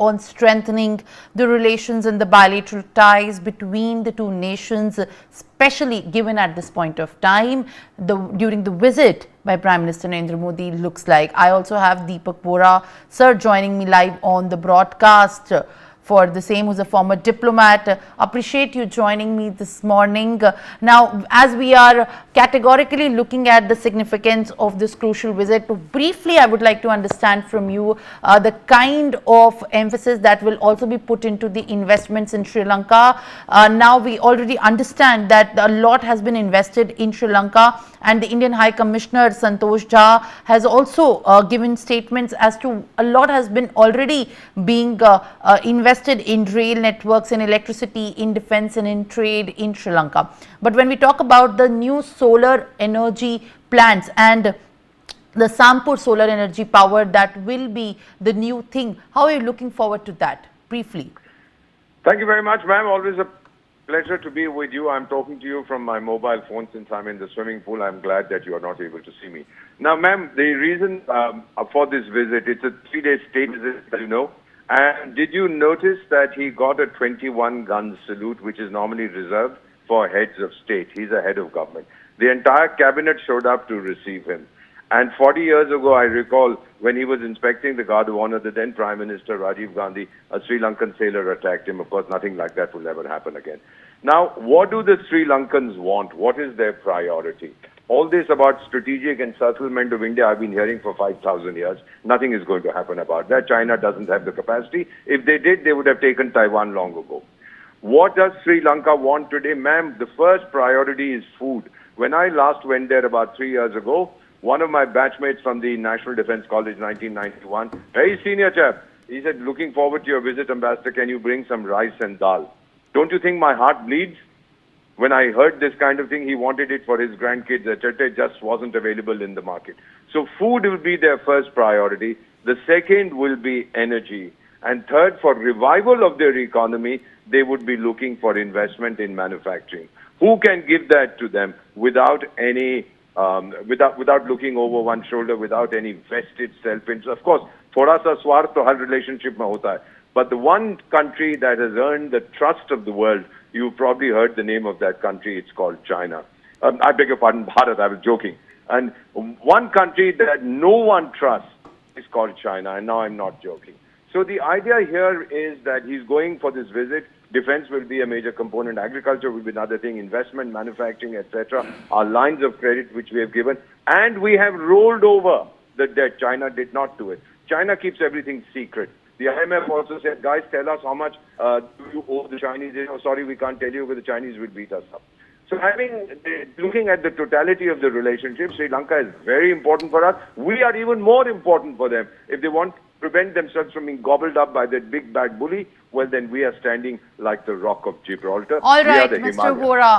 on strengthening the relations and the bilateral ties between the two nations, especially given at this point of time during the visit by Prime Minister Narendra Modi, looks like. I also have Deepak Bora sir joining me live on the broadcast for the same, who's a former diplomat. Appreciate you joining me this morning. Now, as we are categorically looking at the significance of this crucial visit, briefly I would like to understand from you the kind of emphasis that will also be put into the investments in Sri Lanka. Now we already understand that a lot has been invested in Sri Lanka, and the Indian High Commissioner Santosh Jha has also given statements as to a lot has been already being invested in rail networks, in electricity, in defense and in trade in Sri Lanka. But when we talk about the new solar energy plants and the Sampur solar energy power, that will be the new thing. How are you looking forward to that? Briefly. Thank you very much, ma'am. Always a pleasure to be with you. I'm talking to you from my mobile phone since I'm in the swimming pool. I'm glad that you are not able to see me. Now, ma'am, the reason for this visit, it's a 3-day state visit, you know. And did you notice that he got a 21-gun salute, which is normally reserved for heads of state? He's a head of government. The entire cabinet showed up to receive him. And 40 years ago, I recall, when he was inspecting the Guard of Honor, the then Prime Minister Rajiv Gandhi, a Sri Lankan sailor attacked him. Of course, nothing like that will ever happen again. Now, what do the Sri Lankans want? What is their priority? All this about strategic encirclement of India, I've been hearing for 5,000 years. Nothing is going to happen about that. China doesn't have the capacity. If they did, they would have taken Taiwan long ago. What does Sri Lanka want today? Ma'am, the first priority is food. When I last went there about 3 years ago, one of my batchmates from the National Defense College, 1991, very senior chap, he said, looking forward to your visit, Ambassador, can you bring some rice and dal? Don't you think my heart bleeds? When I heard this kind of thing, he wanted it for his grandkids, etc. It just wasn't available in the market. So food will be their first priority. The second will be energy. And third, for revival of their economy, they would be looking for investment in manufacturing. Who can give that to them without any, without looking over one shoulder, without any vested self-interest? Of course, thoda sa swarth to har relationship mein hota hai. But the one country that has earned the trust of the world, you've probably heard the name of that country, it's called China. I beg your pardon, Bharat, I was joking. And one country that no one trusts is called China, and now I'm not joking. So the idea here is that he's going for this visit. Defense will be a major component, agriculture will be another thing, investment, manufacturing, etc. Our lines of credit which we have given, and we have rolled over the debt. China did not do it. China keeps everything secret. The IMF also said, guys, tell us how much do you owe the Chinese. Oh, sorry, we can't tell you, but the Chinese will beat us up. So looking at the totality of the relationship, Sri Lanka is very important for us. We are even more important for them. If they want to prevent themselves from being gobbled up by that big bad bully, well, then we are standing like the rock of Gibraltar. All right, Mr. Bora.